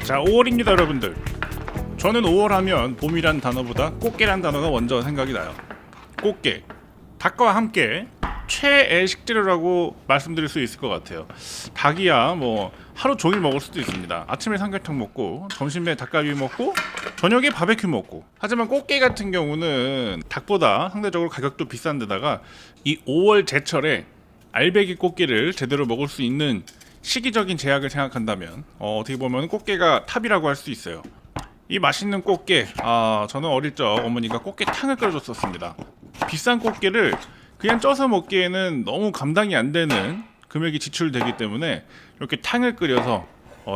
자, 5월입니다 여러분들. 저는 5월 하면 봄이란 단어보다 꽃게란 단어가 먼저 생각이 나요. 꽃게, 닭과 함께 최애 식재료라고 말씀드릴 수 있을 것 같아요. 닭이야 뭐 하루 종일 먹을 수도 있습니다. 아침에 삼계탕 먹고, 점심에 닭갈비 먹고, 저녁에 바베큐 먹고. 하지만 꽃게 같은 경우는 닭보다 상대적으로 가격도 비싼 데다가 이 5월 제철에 알배기 꽃게를 제대로 먹을 수 있는 시기적인 제약을 생각한다면 어떻게 보면 꽃게가 탑이라고 할 수 있어요. 이 맛있는 꽃게, 저는 어릴 적 어머니가 꽃게탕을 끓여줬었습니다. 비싼 꽃게를 그냥 쪄서 먹기에는 너무 감당이 안 되는 금액이 지출되기 때문에 이렇게 탕을 끓여서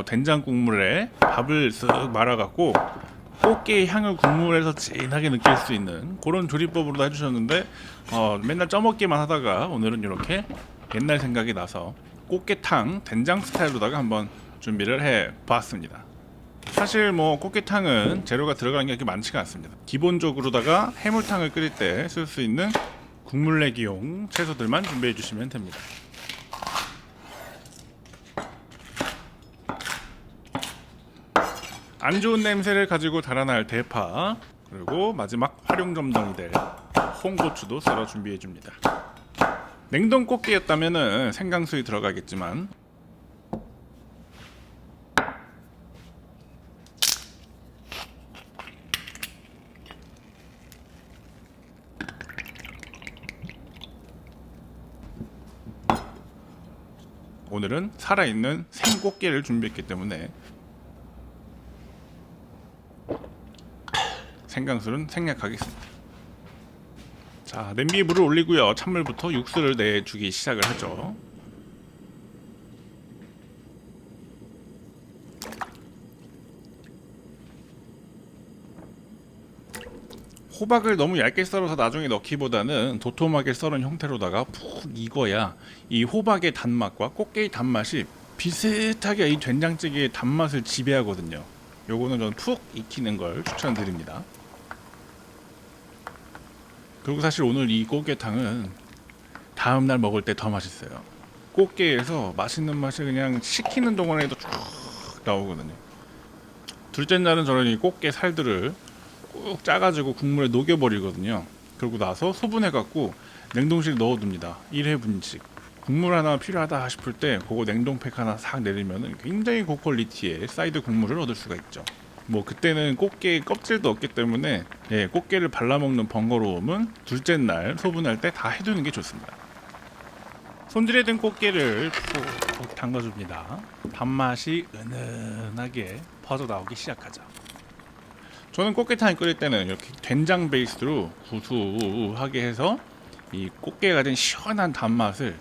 된장 국물에 밥을 쓱 말아갖고 꽃게의 향을 국물에서 진하게 느낄 수 있는 그런 조리법으로 해주셨는데 맨날 쪄먹기만 하다가 오늘은 이렇게 옛날 생각이 나서 꽃게탕 된장 스타일로다가 한번 준비를 해봤습니다. 사실 뭐 꽃게탕은 재료가 들어가는 게 그렇게 많지가 않습니다. 기본적으로다가 해물탕을 끓일 때 쓸 수 있는 국물 내기용 채소들만 준비해 주시면 됩니다. 안 좋은 냄새를 가지고 달아날 대파, 그리고 마지막 활용점정이 될 홍고추도 썰어 준비해 줍니다. 냉동 꽃게였다면 생강수에 들어가겠지만 오늘은 살아있는 생꽃게를 준비했기 때문에 생강술은 생략하겠습니다. 자, 냄비에 물을 올리고요. 찬물부터 육수를 내주기 시작을 하죠. 호박을 너무 얇게 썰어서 나중에 넣기보다는 도톰하게 썰은 형태로다가 푹 익어야 이 호박의 단맛과 꽃게의 단맛이 비슷하게 이 된장찌개의 단맛을 지배하거든요. 요거는 저는 푹 익히는 걸 추천드립니다. 그리고 사실 오늘 이 꽃게탕은 다음날 먹을 때 더 맛있어요. 꽃게에서 맛있는 맛이 그냥 식히는 동안에도 쭉 나오거든요. 둘째 날은 저는 이 꽃게 살들을 꾹 짜가지고 국물에 녹여버리거든요. 그러고 나서 소분해갖고 냉동실에 넣어둡니다. 1회 분식. 국물 하나 필요하다 싶을 때 그거 냉동팩 하나 싹 내리면 굉장히 고퀄리티의 사이드 국물을 얻을 수가 있죠. 뭐 그때는 꽃게 껍질도 없기 때문에 꽃게를 발라먹는 번거로움은 둘째 날 소분할 때 다 해두는 게 좋습니다. 손질해 둔 꽃게를 푹 담가줍니다. 단맛이 은은하게 퍼져나오기 시작하죠. 저는 꽃게탕을 끓일 때는 이렇게 된장 베이스로 구수하게 해서 이 꽃게가 가진 시원한 단맛을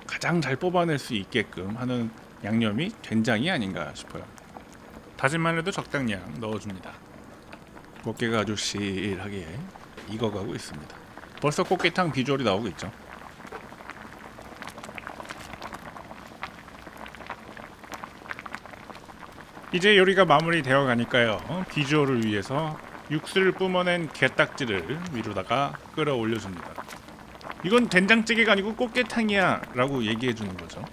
가장 잘 뽑아낼 수 있게끔 하는 양념이 된장이 아닌가 싶어요. 다진 마늘도 적당량 넣어줍니다. 꽃게가 아주 실하게 익어가고 있습니다. 벌써 꽃게탕 비주얼이 나오고 있죠. 이제 요리가 마무리되어 가니까요. 비주얼을 위해서 육수를 뿜어낸 게딱지를 위로다가 끌어 올려줍니다. 이건 된장찌개가 아니고 꽃게탕이야 라고 얘기해주는 거죠.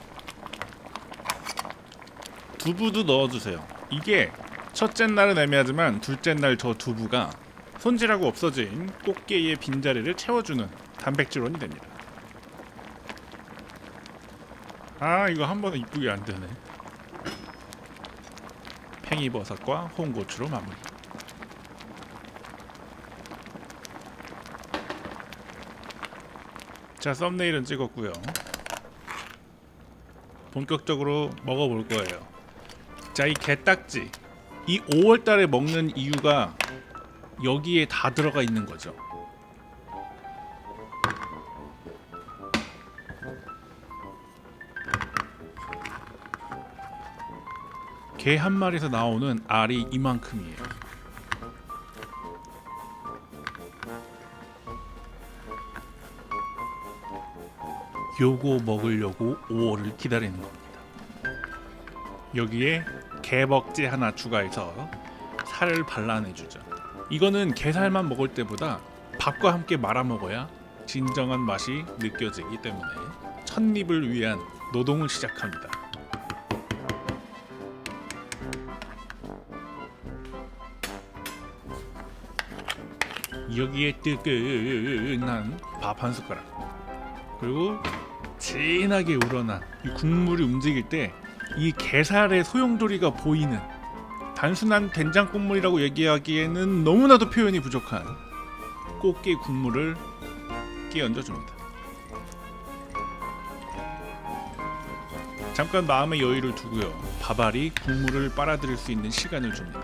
두부도 넣어주세요. 이게 첫째 날은 애매하지만 둘째 날 저 두부가 손질하고 없어진 꽃게의 빈자리를 채워주는 단백질원이 됩니다. 이거 한 번에 이쁘게 안 되네. 팽이버섯과 홍고추로 마무리. 자, 썸네일은 찍었고요. 본격적으로 먹어볼 거예요. 자, 이 게딱지, 이 5월달에 먹는 이유가 여기에 다 들어가 있는 거죠. 게 한 마리에서 나오는 알이 이만큼이에요. 요거 먹으려고 5월을 기다리는 겁니다. 여기에 게벅지 하나 추가해서 살을 발라내주죠. 이거는 게살만 먹을 때보다 밥과 함께 말아 먹어야 진정한 맛이 느껴지기 때문에 첫입을 위한 노동을 시작합니다. 여기에 뜨끈한 밥 한 숟가락, 그리고 진하게 우러난 이 국물이 움직일 때 이 게살의 소용돌이가 보이는, 단순한 된장 국물이라고 얘기하기에는 너무나도 표현이 부족한 꽃게 국물을 끼얹어 줍니다. 잠깐 마음의 여유를 두고요, 밥알이 국물을 빨아들일 수 있는 시간을 줍니다.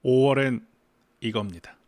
(5월엔) 이겁니다.